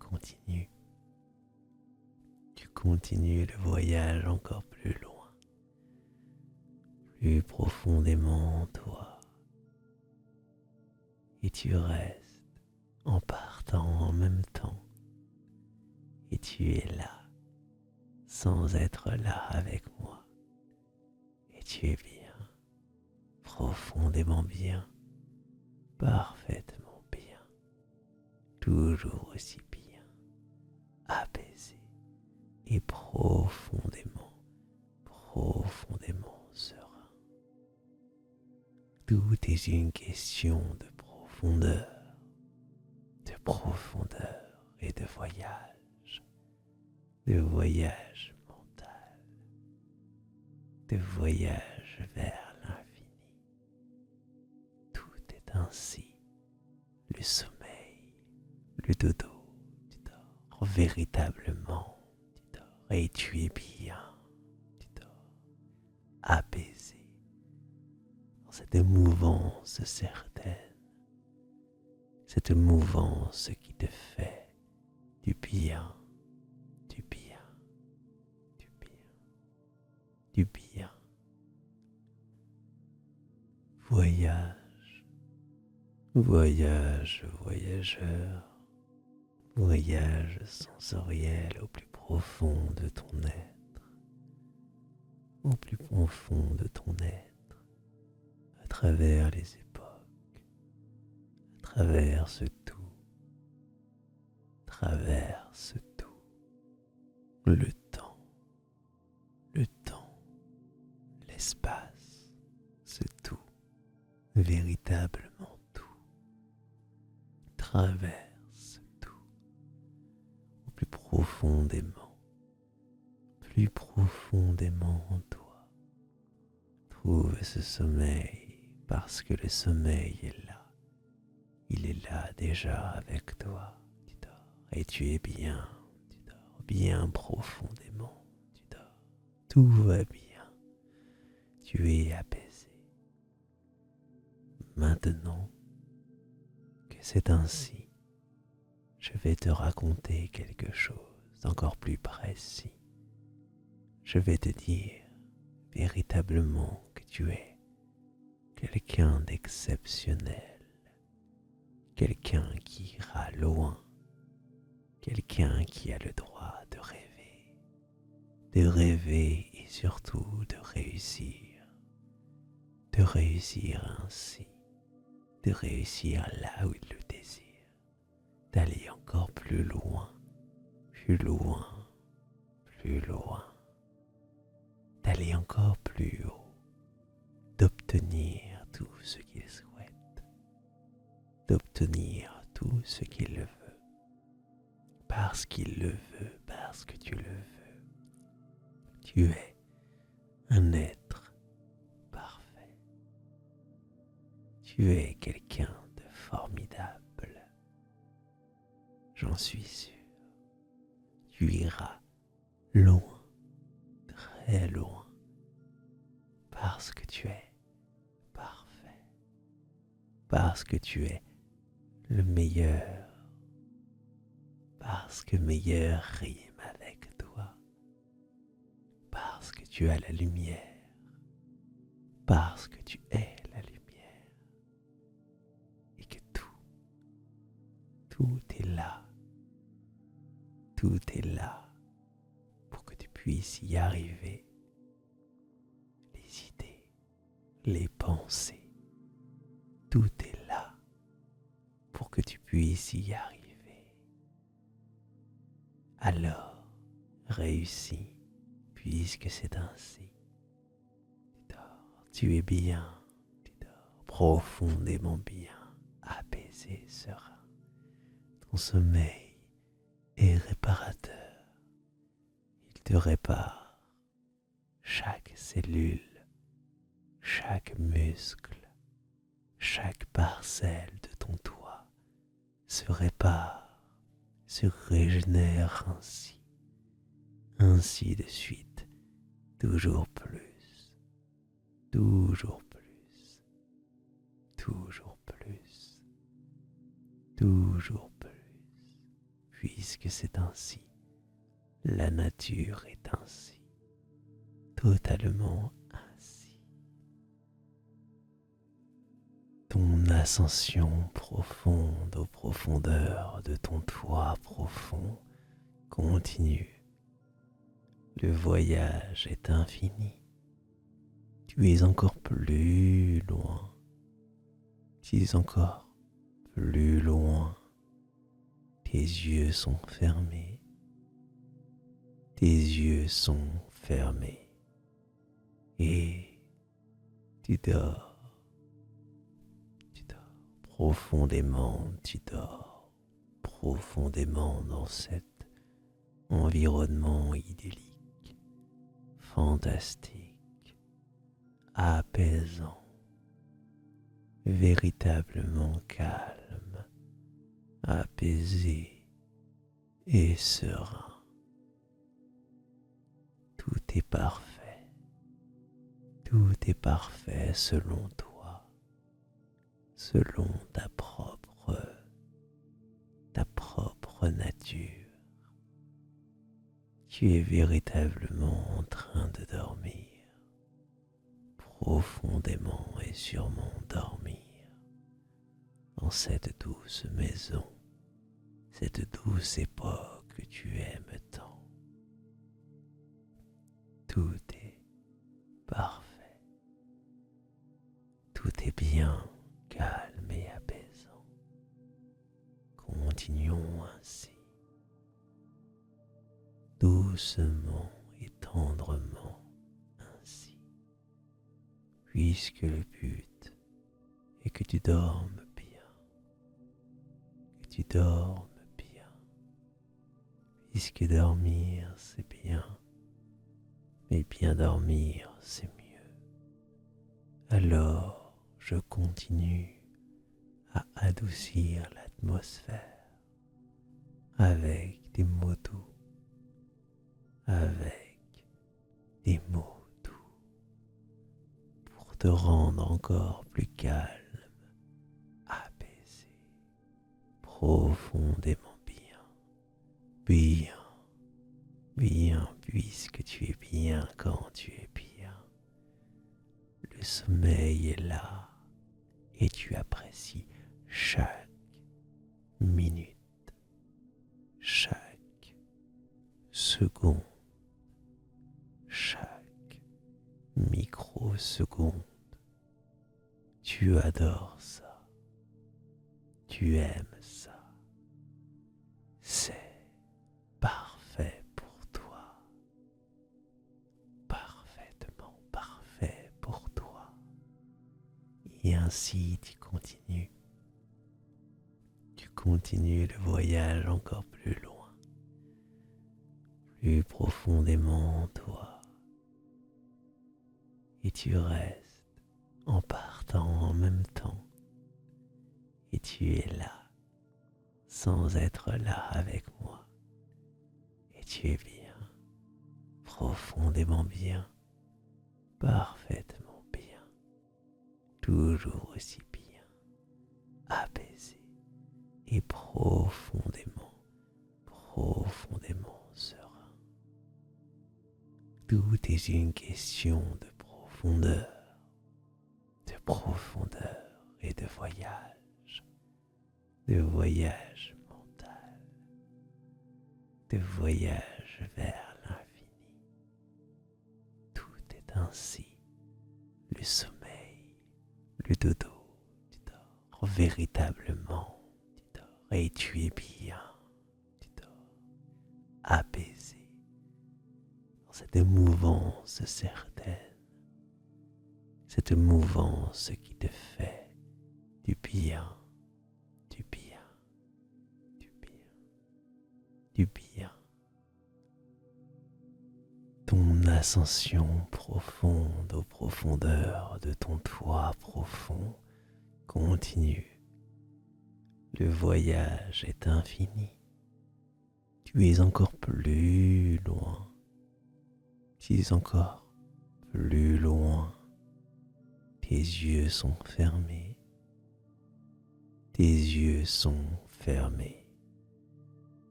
A: continues le voyage encore plus loin, plus profondément en toi, et tu restes en partant en même temps, et tu es là, sans être là avec moi, et tu es bien, profondément bien, parfaitement bien, toujours aussi bien, apaisé et profondément, profondément serein. Tout est une question de profondeur et de voyage mental, de voyage vers l'infini. Tout est ainsi. Le sommeil, le dodo, tu dors véritablement, tu dors et tu es bien, tu dors apaisé dans cette mouvance certaine, cette mouvance qui te fait du bien, du bien, du bien, du bien. Voyage, voyage, voyageur, voyage sensoriel au plus profond de ton être, au plus profond de ton être, à travers les époques, à travers ce tout, traverse tout, le temps, l'espace, ce tout, véritablement tout, traverse tout, au plus profondément en toi. Trouve ce sommeil parce que le sommeil est là. Il est là déjà avec toi. Tu dors et tu es bien. Tu dors bien profondément. Tu dors. Tout va bien. Tu es apaisé. Maintenant que c'est ainsi, je vais te raconter quelque chose d'encore plus précis. Je vais te dire véritablement que tu es quelqu'un d'exceptionnel, quelqu'un qui ira loin, quelqu'un qui a le droit de rêver et surtout de réussir ainsi, de réussir là où il le désire, d'aller encore plus loin, plus loin, plus loin, d'aller encore plus haut, d'obtenir tout ce qu'il souhaite, d'obtenir tout ce qu'il veut, parce qu'il le veut, parce que tu le veux. Tu es un être parfait. Tu es quelqu'un de formidable. J'en suis sûr. Tu iras loin, très loin, parce que tu es parfait, parce que tu es le meilleur, parce que meilleur rime avec toi, parce que tu as la lumière, parce que tu es la lumière, et que tout est là, tout est là pour que tu puisses y arriver. Les idées, les pensées, tout est là pour que tu puisses y arriver. Alors, réussis, puisque c'est ainsi. Tu dors, tu es bien, tu dors profondément bien, apaisé, serein. Ton sommeil est réparateur. Il te répare chaque cellule, chaque muscle, chaque parcelle de ton toit se répare, se régénère ainsi de suite, toujours plus, toujours plus, toujours plus, toujours plus, puisque c'est ainsi, la nature est ainsi, totalement ainsi. Ton ascension profonde aux profondeurs de ton toit profond continue. Le voyage est infini. Tu es encore plus loin. Tu es encore plus loin. Tes yeux sont fermés. Tes yeux sont fermés. Et tu dors. Tu dors profondément. Tu dors profondément dans cet environnement idyllique, fantastique, apaisant, véritablement calme, apaisé et serein. Tout est parfait. Tout est parfait selon toi, selon ta propre nature. Tu es véritablement en train de dormir, profondément et sûrement dormir, dans cette douce maison, cette douce époque que tu aimes tant. Tout est parfait, tout est bien, calme et apaisant. Continuons ainsi, doucement et tendrement ainsi, puisque le but est que tu dormes bien, que tu dormes bien, puisque dormir c'est bien, mais bien dormir c'est mieux. Alors je continue à adoucir l'atmosphère avec des mots doux, avec des mots doux, pour te rendre encore plus calme, apaisé, profondément bien, bien, bien, puisque tu es bien quand tu es bien. Le sommeil est là et tu apprécies chaque minute, chaque seconde, chaque microseconde. Tu adores ça, tu aimes ça, c'est parfait pour toi, parfaitement parfait pour toi. Et ainsi tu continues le voyage encore plus loin, plus profondément en toi, et tu restes en partant en même temps, et tu es là, sans être là avec moi, et tu es bien, profondément bien, parfaitement bien, toujours aussi bien, apaisé, et profondément, profondément serein. Tout est une question de profondeur et de voyage mental, de voyage vers l'infini. Tout est ainsi. Le sommeil, le dodo, tu dors véritablement, tu dors et tu es bien, tu dors apaisé dans cette mouvance certaine, cette mouvance qui te fait du bien, du bien, du bien, du bien. Ton ascension profonde aux profondeurs de ton toit profond continue. Le voyage est infini. Tu es encore plus loin. Tu es encore plus loin. Tes yeux sont fermés. Tes yeux sont fermés.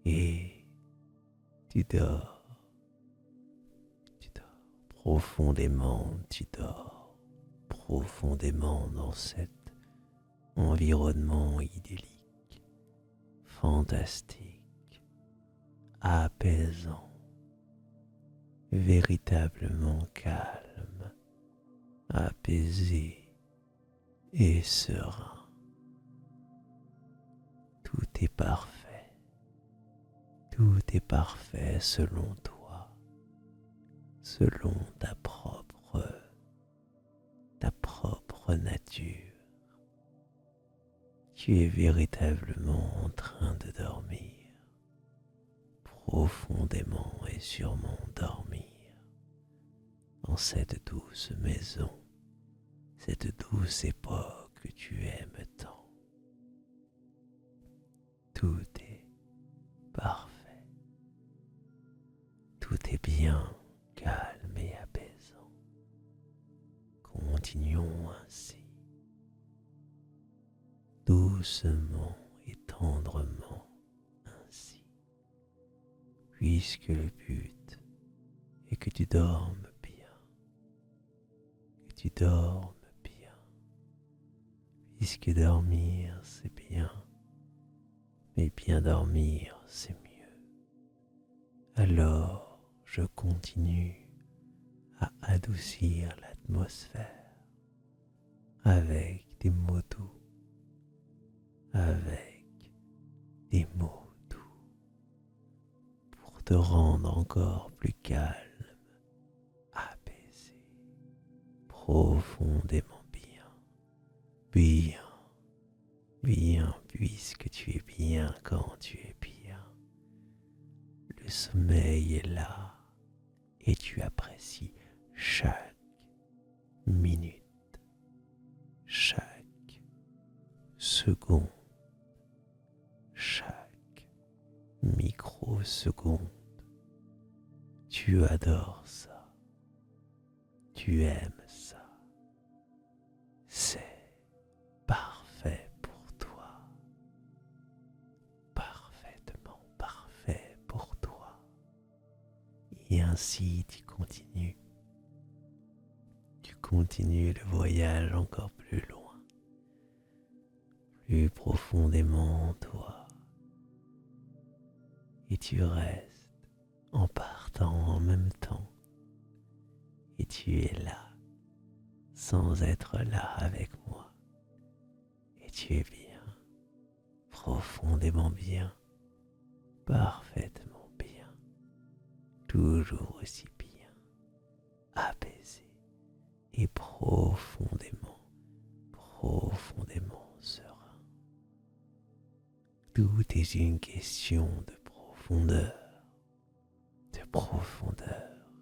A: Et tu dors. Tu dors profondément. Tu dors profondément dans cet environnement idyllique, fantastique, apaisant, véritablement calme, apaisé et serein. Tout est parfait. Tout est parfait selon toi, selon ta propre nature. Tu es véritablement en train de dormir, profondément et sûrement dormir dans cette douce maison, cette douce époque que tu aimes tant. Tout est parfait, tout est bien, calme et apaisant. Continuons ainsi, doucement et tendrement ainsi, puisque le but est que tu dormes bien, que tu dormes bien, puisque dormir c'est bien, mais bien dormir c'est mieux. Alors je continue à adoucir l'atmosphère avec des mots doux, avec des mots doux, pour te rendre encore plus calme, apaisé, profondément bien, bien, bien, puisque tu es bien quand tu es bien. Le sommeil est là et tu apprécies chaque minute, chaque seconde, chaque microseconde. Tu adores ça, tu aimes ça, c'est parfait pour toi, parfaitement parfait pour toi. Et ainsi tu continues le voyage encore plus loin, plus profondément en toi, et tu restes en partant en même temps, et tu es là, sans être là avec moi, et tu es bien, profondément bien, parfaitement bien, toujours aussi bien, apaisé et profondément, profondément serein. Tout est une question de profondeur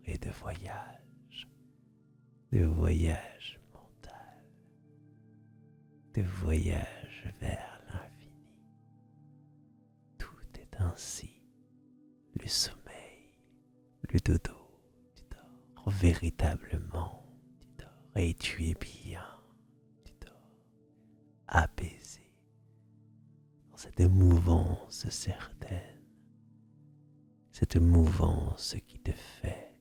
A: et de voyage mental, de voyage vers l'infini. Tout est ainsi. Le sommeil, le dodo, tu dors véritablement, tu dors et tu es bien, tu dors apaisé dans cette mouvance certaine, cette mouvance qui te fait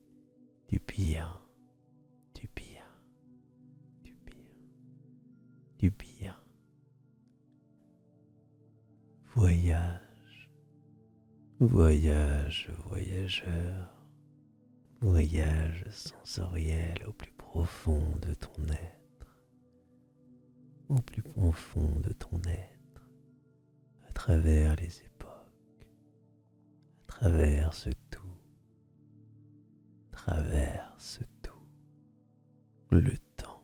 A: du bien, du bien, du bien, du bien. Voyage, voyage, voyageur, voyage sensoriel au plus profond de ton être, au plus profond de ton être, à travers les époques, à travers ce tout, traverse tout, le temps,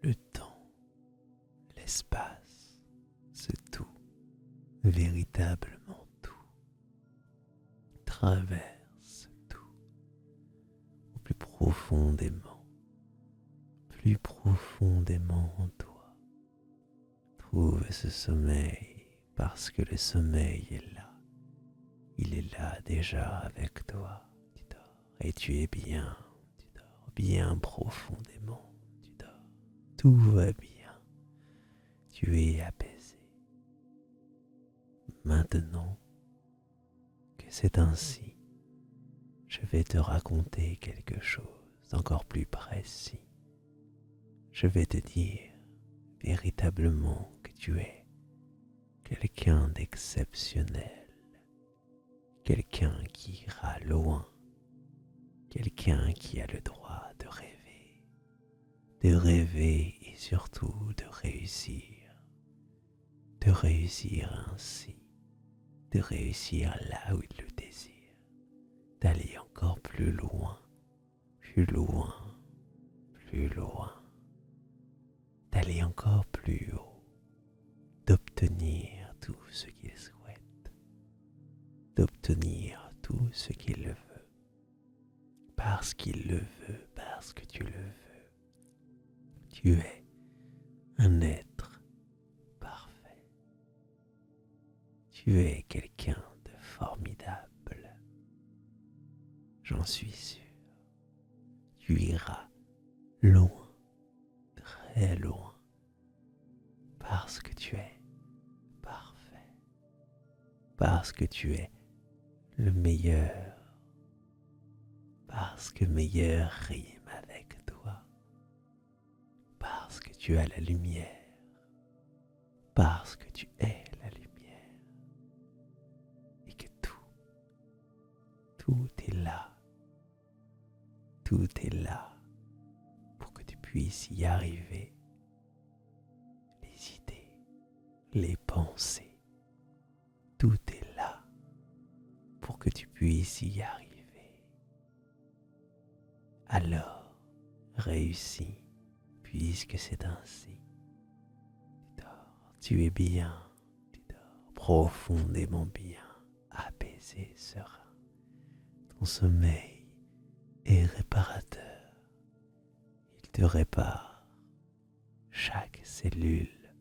A: le temps, l'espace, ce tout, véritablement tout, traverse tout, au plus profondément en toi. Trouve ce sommeil parce que le sommeil est là. Il est là déjà avec toi. Tu dors et tu es bien. Tu dors bien profondément. Tu dors. Tout va bien. Tu es apaisé. Maintenant que c'est ainsi, je vais te raconter quelque chose d'encore plus précis. Je vais te dire véritablement que tu es quelqu'un d'exceptionnel, quelqu'un qui ira loin, quelqu'un qui a le droit de rêver et surtout de réussir ainsi, de réussir là où il le désire, d'aller encore plus loin, plus loin, plus loin, d'aller encore plus haut, d'obtenir tout ce qu'il souhaite, d'obtenir tout ce qu'il veut, parce qu'il le veut, parce que tu le veux. Tu es un être parfait. Tu es quelqu'un de formidable. J'en suis sûr. Tu iras loin, très loin, parce que tu es parfait, parce que tu es le meilleur, parce que meilleur rime avec toi, parce que tu as la lumière, parce que tu es la lumière, et que tout est là, tout est là pour que tu puisses y arriver. Les idées, les pensées, tout est là pour que tu puisses y arriver. Alors, réussis, puisque c'est ainsi. Tu dors, tu es bien, tu dors profondément bien, apaisé, serein. Ton sommeil est réparateur. Il te répare chaque cellule,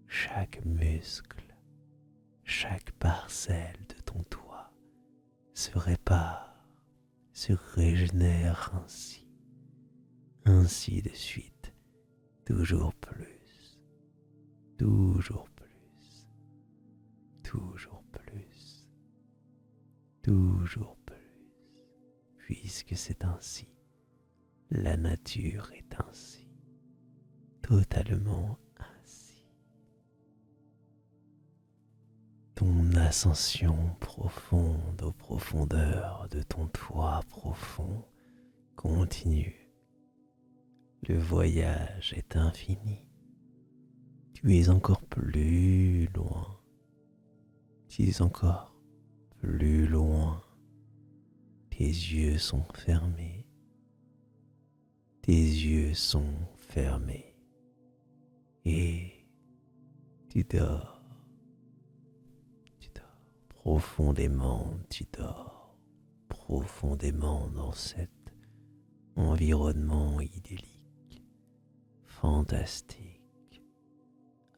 A: chaque muscle, chaque parcelle de ton toit se répare, se régénère ainsi de suite, toujours plus, toujours plus, toujours plus, toujours plus, puisque c'est ainsi, la nature est ainsi, totalement ainsi. Ton ascension profonde aux profondeurs de ton toit profond continue. Le voyage est infini. Tu es encore plus loin. Tu es encore plus loin. Tes yeux sont fermés. Tes yeux sont fermés. Et tu dors. Tu dors profondément. Tu dors profondément dans cet environnement idyllique, fantastique,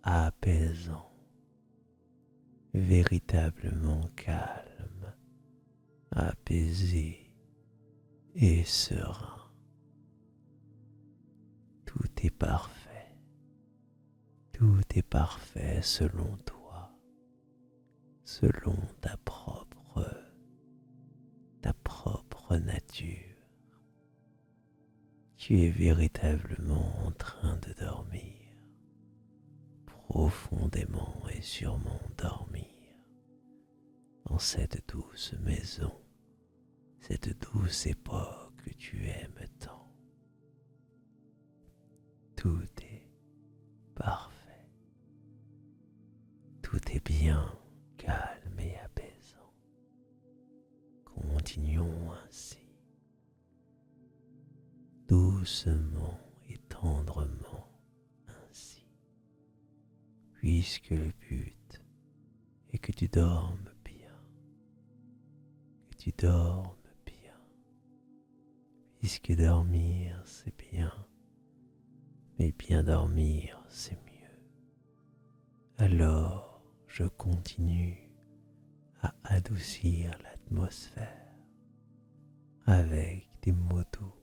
A: apaisant, véritablement calme, apaisé et serein. Tout est parfait selon toi. selon ta propre nature. Tu es véritablement en train de dormir, profondément et sûrement dormir dans cette douce maison, cette douce époque que tu aimes tant. Tout est parfait, tout est bien, calme et apaisant. Continuons ainsi, doucement et tendrement ainsi, puisque le but est que tu dormes bien, que tu dormes bien, puisque dormir c'est bien, mais bien dormir c'est mieux. Alors je continue à adoucir l'atmosphère avec des mots doux,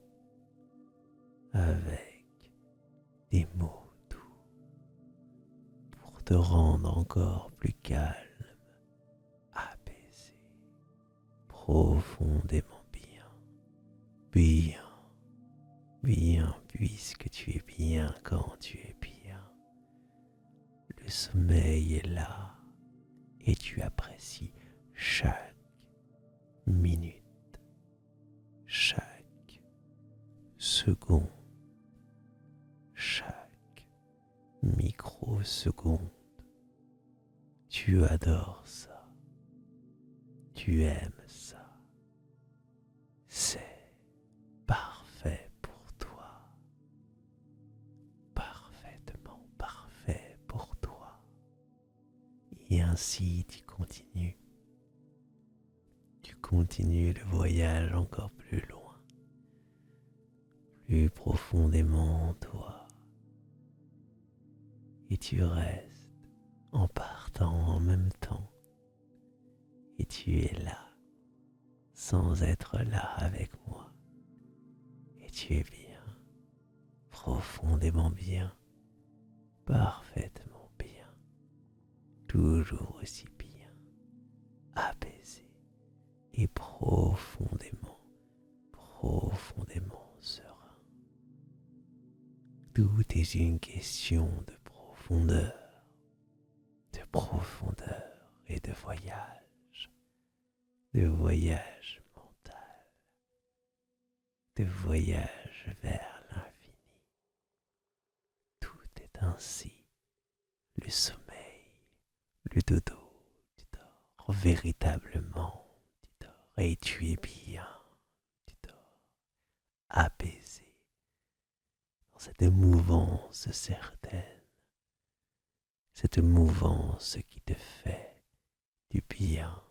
A: avec des mots doux, pour te rendre encore plus calme, apaisé, profondément bien, bien, bien, puisque tu es bien quand tu es bien. Le sommeil est là et tu apprécies chaque minute, chaque seconde, chaque microseconde. Tu adores ça, tu aimes ça, c'est parfait pour toi, parfaitement parfait pour toi. Et ainsi tu continues le voyage encore plus loin, plus profondément en toi, et tu restes en partant en même temps, et tu es là, sans être là avec moi, et tu es bien, profondément bien, parfaitement bien, toujours aussi bien, apaisé et profondément, profondément serein. Tout est une question de profondeur et de voyage mental, de voyage vers l'infini. Tout est ainsi. Le sommeil, le dodo, tu dors véritablement, tu dors et tu es bien, tu dors apaisé dans cette mouvance certaine, cette mouvance qui te fait du bien